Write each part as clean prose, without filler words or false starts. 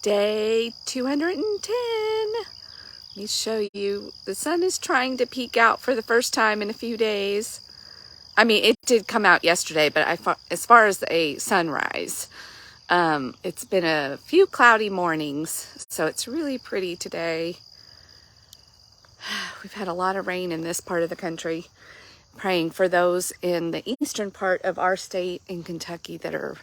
Day 210. Let me show you. The sun is trying to peek out for the first time in a few days. I mean, it did come out yesterday, but as far as a sunrise, it's been a few cloudy mornings, so it's really pretty today. We've had a lot of rain in this part of the country. Praying for those in the eastern part of our state in Kentucky that are,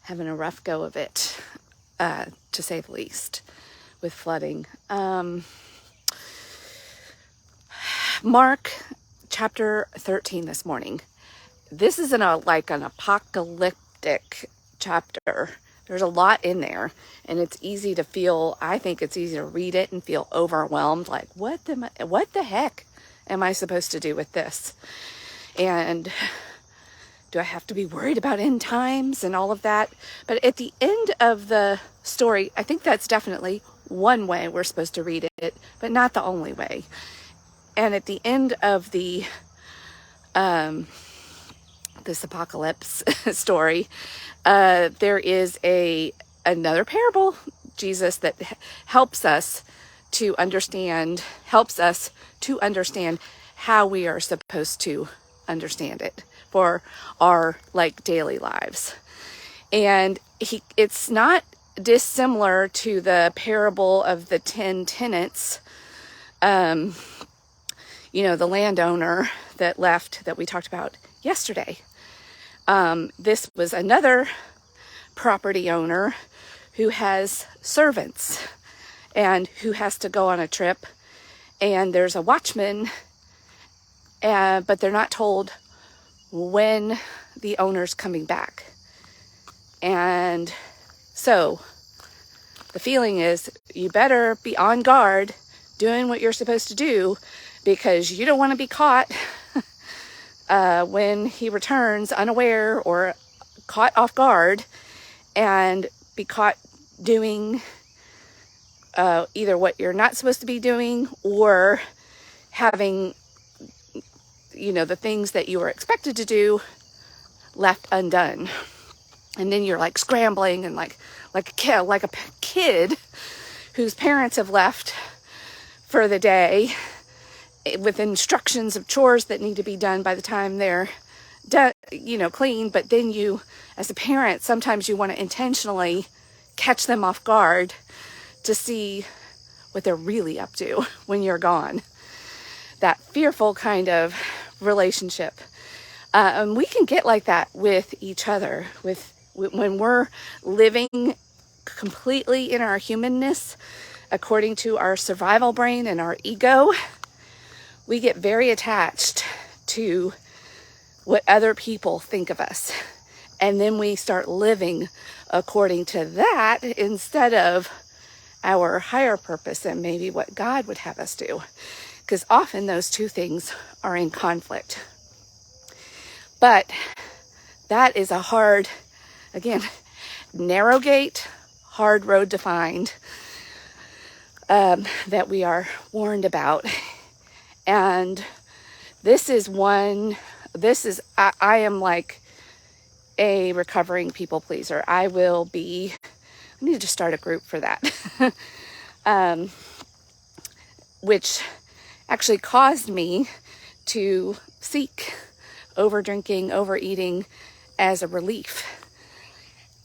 having a rough go of it, to say the least, with flooding. Mark chapter 13 this morning. This is an apocalyptic chapter. There's a lot in there, and it's easy to feel, I think it's easy to read it and feel overwhelmed, like, what the heck am I supposed to do with this? And do I have to be worried about end times and all of that? But at the end of the story, I think that's definitely one way we're supposed to read it, but not the only way. And at the end of the this apocalypse story, there is another parable, Jesus, that helps us to understand how we are supposed to understand it for our daily lives. And it's not dissimilar to the parable of the 10 tenants, the landowner that left that we talked about yesterday. This was another property owner who has servants and who has to go on a trip, and there's a watchman, but they're not told when the owner's coming back. And so the feeling is you better be on guard doing what you're supposed to do, because you don't want to be caught when he returns unaware or caught off guard and be caught doing either what you're not supposed to be doing or having the things that you were expected to do left undone. And then you're scrambling and like a kid whose parents have left for the day with instructions of chores that need to be done by the time they're done, clean. But then you, as a parent, sometimes you want to intentionally catch them off guard to see what they're really up to when you're gone. That fearful kind of relationship. And we can get like that with each other, when we're living completely in our humanness, according to our survival brain and our ego. We get very attached to what other people think of us. And then we start living according to that instead of our higher purpose and maybe what God would have us do. Because often those two things are in conflict. But that is a hard, again, narrow gate, hard road to find, that we are warned about. And I am like a recovering people pleaser. I need to start a group for that. Which actually caused me to seek over drinking, overeating as a relief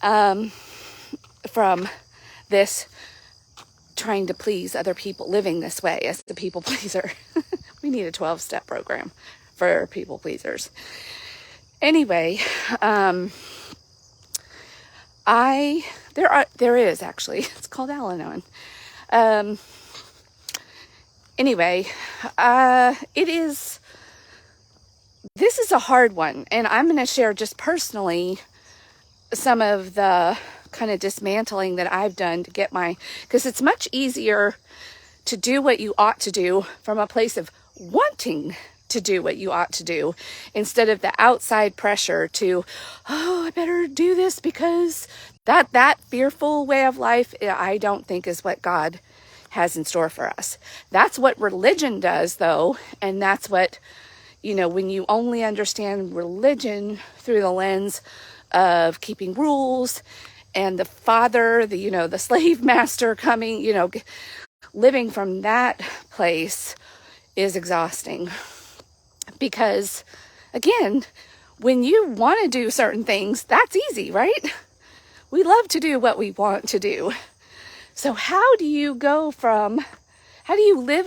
from this trying to please other people, living this way as a people pleaser. We need a 12-step program for people pleasers. Anyway, there is actually, it's called Al-Anon. This is a hard one, and I'm going to share just personally some of the kind of dismantling that I've done to get because it's much easier to do what you ought to do from a place of wanting to do what you ought to do, instead of the outside pressure to, I better do this, because that fearful way of life, I don't think is what God has in store for us. That's what religion does, though, and that's what, when you only understand religion through the lens of keeping rules and the father, the slave master coming, living from that place is exhausting. Because again, when you want to do certain things, that's easy, right? We love to do what we want to do. So how do you live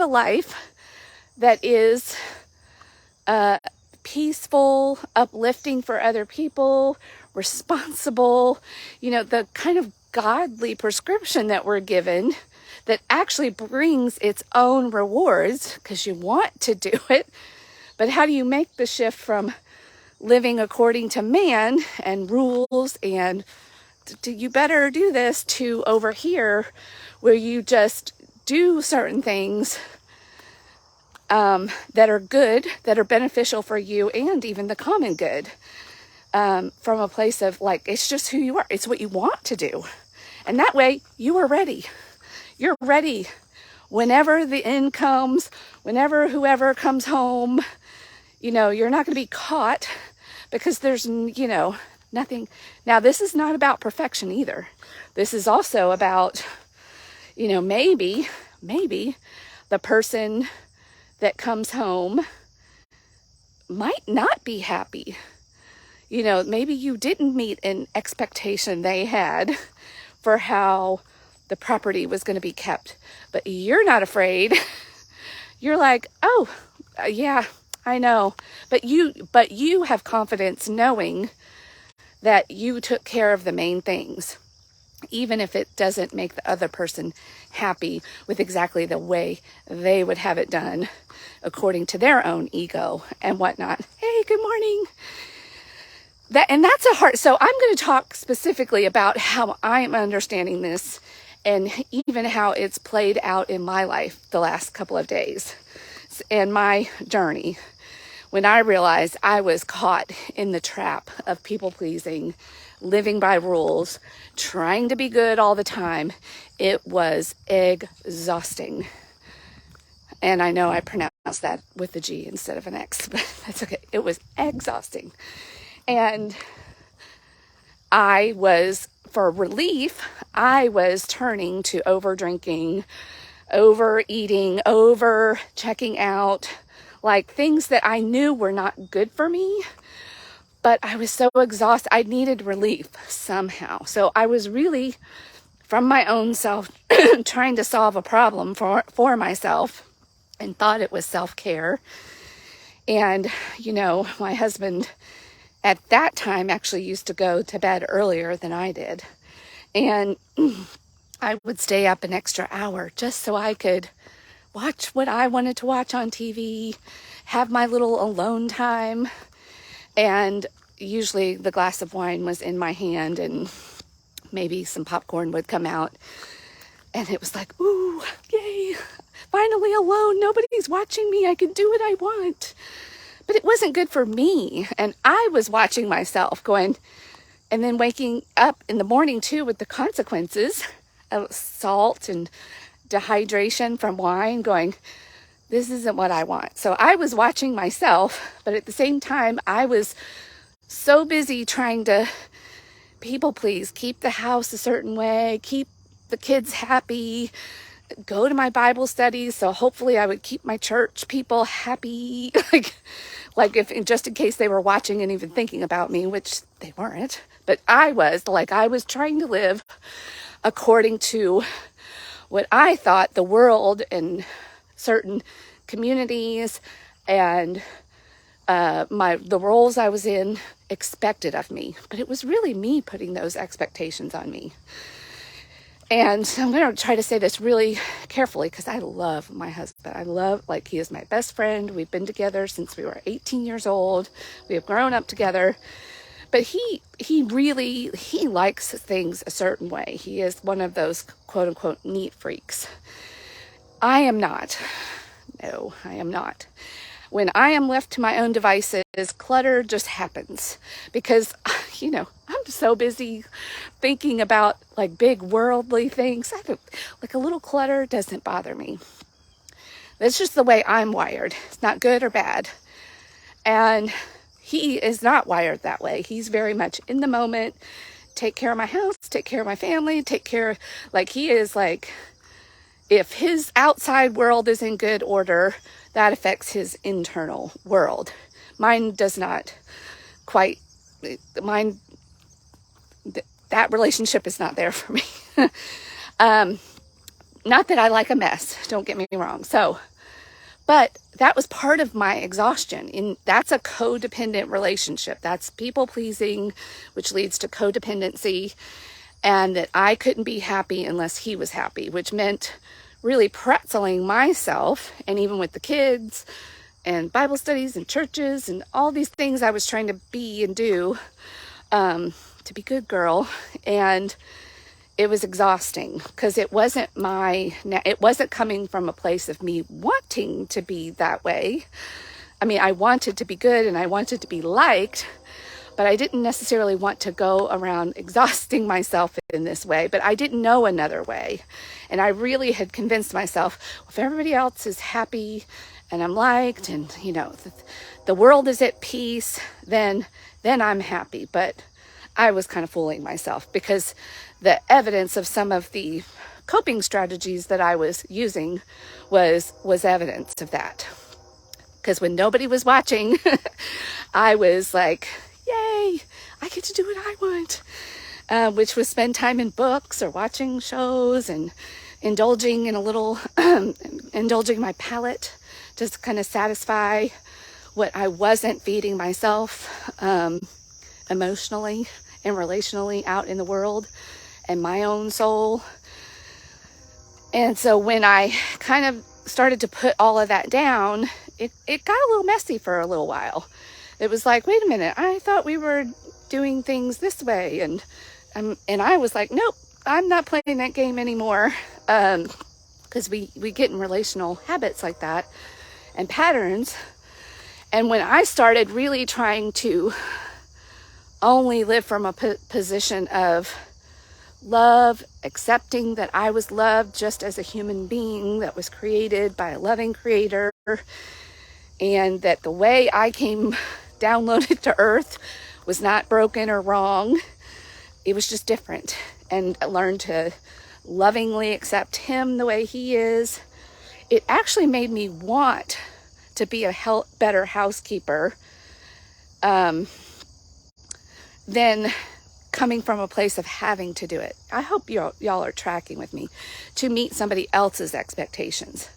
a life that is peaceful, uplifting for other people, responsible, the kind of godly prescription that we're given that actually brings its own rewards because you want to do it. But how do you make the shift from living according to man and rules and you better do this to over here where you just do certain things that are good, that are beneficial for you and even the common good, from a place of like, it's just who you are. It's what you want to do. And that way you are ready. You're ready whenever the end comes, whenever whoever comes home, you're not going to be caught because there's, nothing. Now, this is not about perfection either. This is also about, maybe the person that comes home might not be happy. Maybe you didn't meet an expectation they had for how the property was going to be kept, but you're not afraid. You're like, oh, yeah, I know. But you have confidence knowing that you took care of the main things, even if it doesn't make the other person happy with exactly the way they would have it done according to their own ego and whatnot. Hey, good morning. That's a hard, so I'm going to talk specifically about how I'm understanding this and even how it's played out in my life the last couple of days and my journey when I realized I was caught in the trap of people pleasing, living by rules, trying to be good all the time. It was exhausting. And I know I pronounced that with the G instead of an X, but that's okay. It was exhausting. And for relief, I was turning to over drinking, overeating, over checking out, like things that I knew were not good for me, but I was so exhausted. I needed relief somehow. So I was really, from my own self, trying to solve a problem for myself and thought it was self-care. And, my husband at that time actually used to go to bed earlier than I did. And I would stay up an extra hour just so I could watch what I wanted to watch on TV, have my little alone time. And usually the glass of wine was in my hand and maybe some popcorn would come out. And it was like, ooh, yay, finally alone. Nobody's watching me. I can do what I want. But it wasn't good for me. And I was watching myself going, and then waking up in the morning too with the consequences of salt and dehydration from wine, going, this isn't what I want. So I was watching myself, but at the same time, I was so busy trying to people please, keep the house a certain way, keep the kids happy, go to my Bible studies. So hopefully I would keep my church people happy, like if just in case they were watching and even thinking about me, which they weren't, but I was trying to live according to what I thought the world and certain communities and the roles I was in expected of me. But it was really me putting those expectations on me. And so I'm going to try to say this really carefully because I love my husband. He is my best friend. We've been together since we were 18 years old. We have grown up together. But he likes things a certain way. He is one of those quote unquote neat freaks. I am not. No, I am not. When I am left to my own devices, clutter just happens because, I'm so busy thinking about like big worldly things. Like a little clutter doesn't bother me. That's just the way I'm wired. It's not good or bad. And he is not wired that way. He's very much in the moment, take care of my house, take care of my family, take care, like he is like, if his outside world is in good order, that affects his internal world. Mine does not quite, mine, that relationship is not there for me. Not that I like a mess, don't get me wrong. So, but that was part of my exhaustion. That's a codependent relationship. That's people pleasing, which leads to codependency, and that I couldn't be happy unless he was happy, which meant really pretzeling myself, and even with the kids and Bible studies and churches and all these things I was trying to be and do, to be good girl. And it was exhausting because it wasn't coming from a place of me wanting to be that way. I mean, I wanted to be good and I wanted to be liked, but I didn't necessarily want to go around exhausting myself in this way, but I didn't know another way. And I really had convinced myself, if everybody else is happy and I'm liked and, you know, the world is at peace, then I'm happy. But I was kind of fooling myself because the evidence of some of the coping strategies that I was using was evidence of that. Because when nobody was watching, I was like, yay, I get to do what I want, which was spend time in books or watching shows and indulging in a little, indulging my palate, just to kind of satisfy what I wasn't feeding myself emotionally and relationally out in the world and my own soul. And so when I kind of started to put all of that down, it got a little messy for a little while. It was like, wait a minute, I thought we were doing things this way. And I was like, nope, I'm not playing that game anymore. Because we get in relational habits like that and patterns. And when I started really trying to only live from a position of love, accepting that I was loved just as a human being that was created by a loving creator, and that the way I came downloaded to earth was not broken or wrong. It was just different. And I learned to lovingly accept him the way he is. It actually made me want to be a better housekeeper than coming from a place of having to do it. I hope y'all are tracking with me, to meet somebody else's expectations.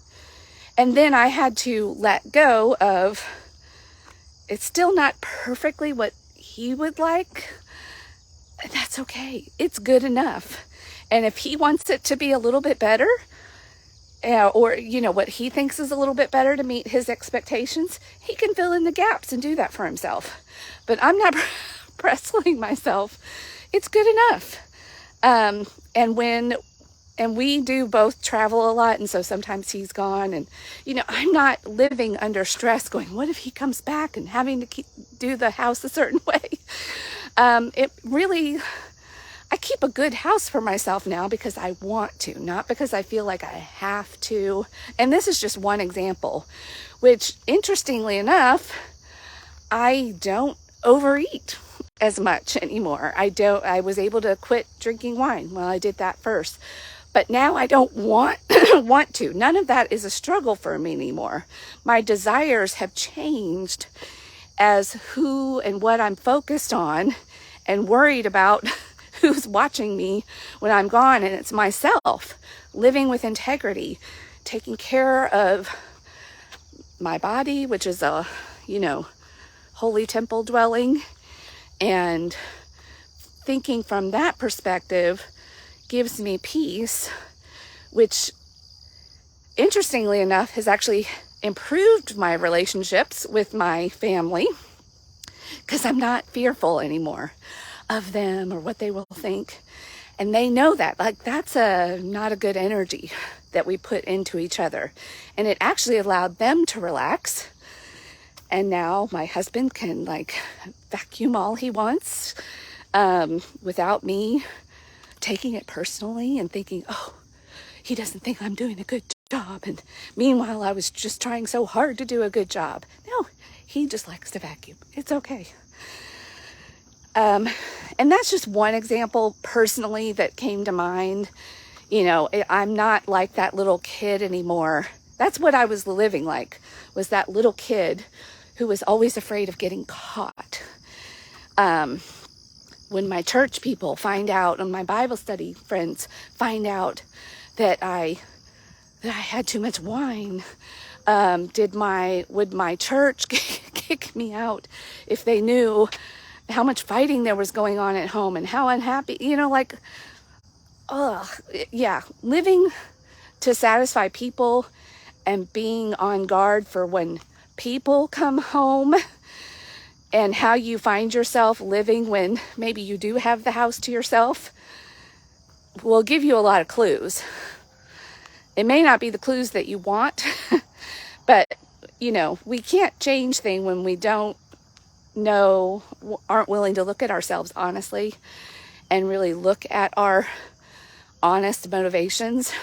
And then I had to let go of, it's still not perfectly what he would like. That's okay. It's good enough. And if he wants it to be a little bit better, or, you know, what he thinks is a little bit better to meet his expectations, he can fill in the gaps and do that for himself. But I'm not wrestling myself. It's good enough. And we do both travel a lot, and so sometimes he's gone, and, you know, I'm not living under stress going, what if he comes back, and having to do the house a certain way. It really, I keep a good house for myself now because I want to, not because I feel like I have to. And this is just one example, which, interestingly enough, I don't overeat as much anymore. I was able to quit drinking wine. Well, I did that first, but now I don't want to. None of that is a struggle for me anymore. My desires have changed as who and what I'm focused on and worried about who's watching me when I'm gone. And it's myself, living with integrity, taking care of my body, which is a, you know, holy temple dwelling, and thinking from that perspective gives me peace, which, interestingly enough, has actually improved my relationships with my family, because I'm not fearful anymore of them or what they will think. And they know that, like, that's not a good energy that we put into each other. And it actually allowed them to relax. And now my husband can, like, vacuum all he wants without me taking it personally and thinking, oh, he doesn't think I'm doing a good job. And meanwhile, I was just trying so hard to do a good job. No, he just likes to vacuum. It's okay. And that's just one example personally that came to mind. You know, I'm not like that little kid anymore. That's what I was living like, was that little kid who was always afraid of getting caught. When my church people find out, and my Bible study friends find out that I had too much wine, would my church kick me out if they knew how much fighting there was going on at home and how unhappy, you know, like, yeah, living to satisfy people and being on guard for when people come home, and how you find yourself living when maybe you do have the house to yourself will give you a lot of clues. It may not be the clues that you want, but, you know, we can't change things when we don't know, aren't willing to look at ourselves honestly and really look at our honest motivations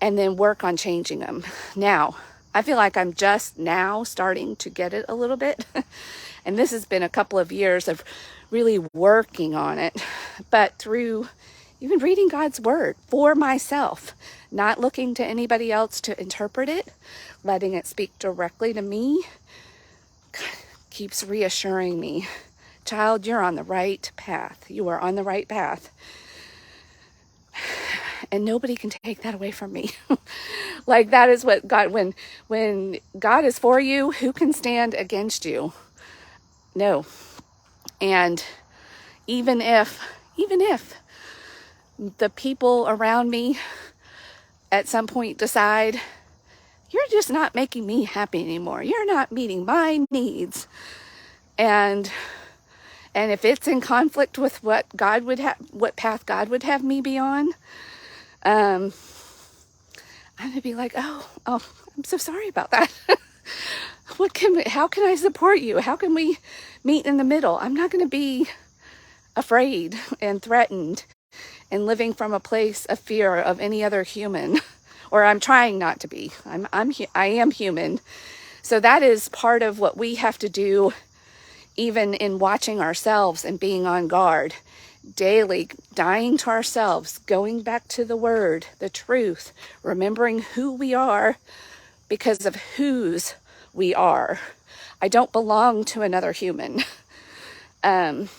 and then work on changing them. Now, I feel like I'm just now starting to get it a little bit. And this has been a couple of years of really working on it, but through even reading God's word for myself, not looking to anybody else to interpret it, letting it speak directly to me, keeps reassuring me, child, you're on the right path. You are on the right path. And nobody can take that away from me. Like, that is what God, when God is for you, who can stand against you? No. And even if the people around me at some point decide, you're just not making me happy anymore, you're not meeting my needs, and if it's in conflict with what God would have, what path God would have me be on, I'm gonna be like, oh, I'm so sorry about that. How can I support you? How can we meet in the middle? I'm not going to be afraid and threatened and living from a place of fear of any other human, or I'm trying not to be. I am human. So that is part of what we have to do, even in watching ourselves and being on guard daily, dying to ourselves, going back to the word, the truth, remembering who we are because of whose we are. I don't belong to another human. And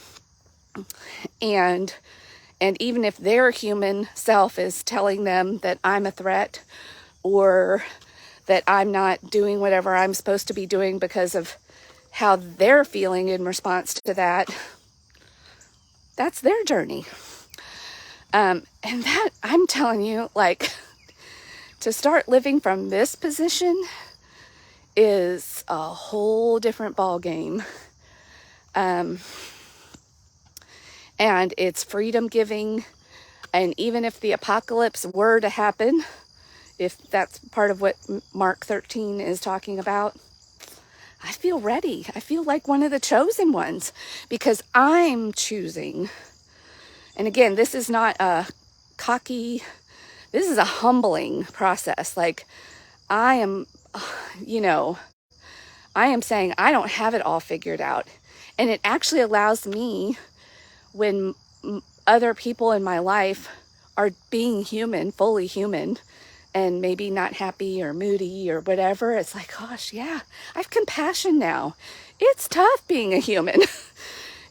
even if their human self is telling them that I'm a threat, or that I'm not doing whatever I'm supposed to be doing because of how they're feeling in response to that, that's their journey. And that, I'm telling you, like, to start living from this position is a whole different ball game. And it's freedom giving. And even if the apocalypse were to happen, if that's part of what Mark 13 is talking about, I feel ready. I feel like one of the chosen ones, because I'm choosing. And again, this is not a cocky, this is a humbling process. Like, I am, I am saying I don't have it all figured out. And it actually allows me, when other people in my life are being human, fully human, and maybe not happy or moody or whatever, it's like, gosh, yeah, I have compassion now. It's tough being a human.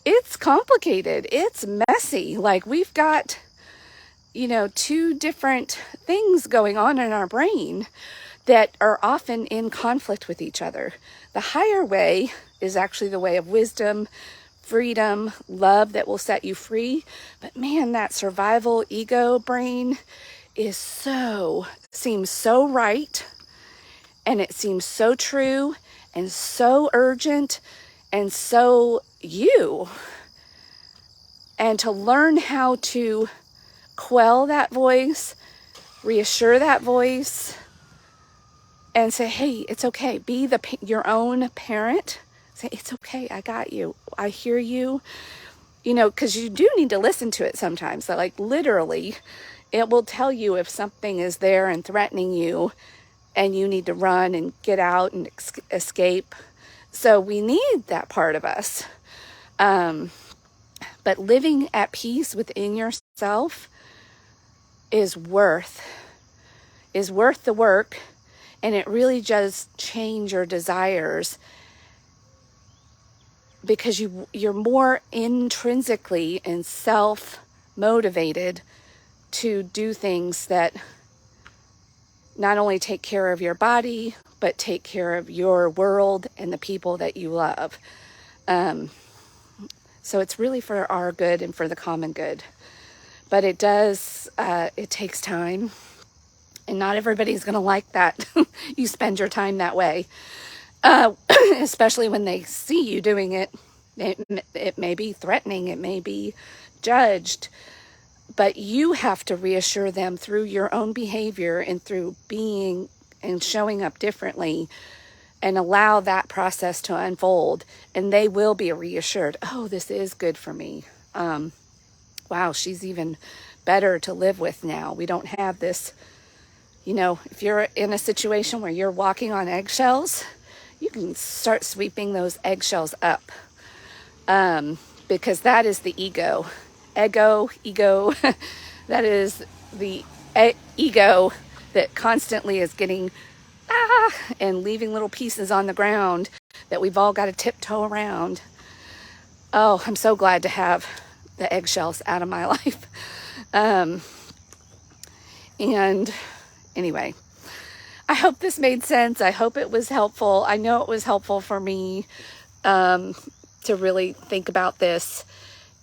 It's complicated. It's messy. Like, we've got, two different things going on in our brain that are often in conflict with each other. The higher way is actually the way of wisdom, freedom, love that will set you free. But man, that survival ego brain seems so right, and it seems so true and so urgent and so you. And to learn how to quell that voice, reassure that voice, and say, hey, it's okay. Be your own parent. Say, it's okay. I got you. I hear you. Because you do need to listen to it sometimes. So, like, literally, it will tell you if something is there and threatening you, and you need to run and get out and escape. So we need that part of us. But living at peace within yourself is worth the work, and it really does change your desires, because you're more intrinsically and self-motivated to do things that not only take care of your body, but take care of your world and the people that you love. So it's really for our good and for the common good. But it takes time. And not everybody's going to like that. You spend your time that way. Especially when they see you doing it. It may be threatening. It may be judged. But you have to reassure them through your own behavior and through being and showing up differently, and allow that process to unfold. And they will be reassured. Oh, this is good for me. Wow, she's even better to live with now. We don't have this, if you're in a situation where you're walking on eggshells, you can start sweeping those eggshells up. Because that is the ego. Ego. That is the ego that constantly is getting and leaving little pieces on the ground that we've all got to tiptoe around. Oh, I'm so glad to have the eggshells out of my life. And anyway, I hope this made sense. I hope it was helpful. I know it was helpful for me to really think about this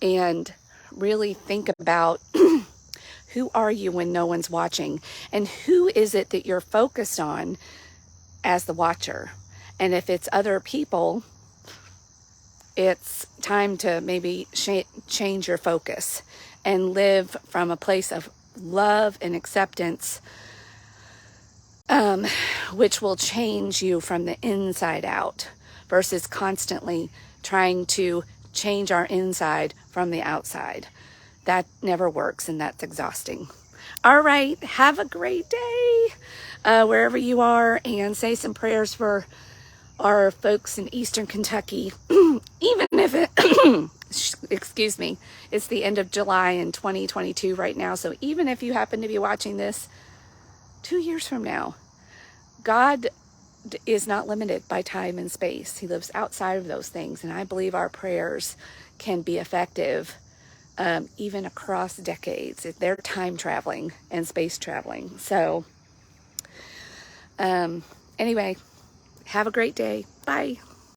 and really think about who are you when no one's watching, and who is it that you're focused on as the watcher. And if it's other people, it's time to maybe change your focus and live from a place of love and acceptance, which will change you from the inside out, versus constantly trying to change our inside from the outside. That never works, and that's exhausting. All right, have a great day wherever you are, and say some prayers for our folks in Eastern Kentucky. Even if it, excuse me, it's the end of July in 2022 right now. So even if you happen to be watching this 2 years from now, God is not limited by time and space. He lives outside of those things. And I believe our prayers can be effective even across decades. They're time traveling and space traveling. So anyway, have a great day. Bye.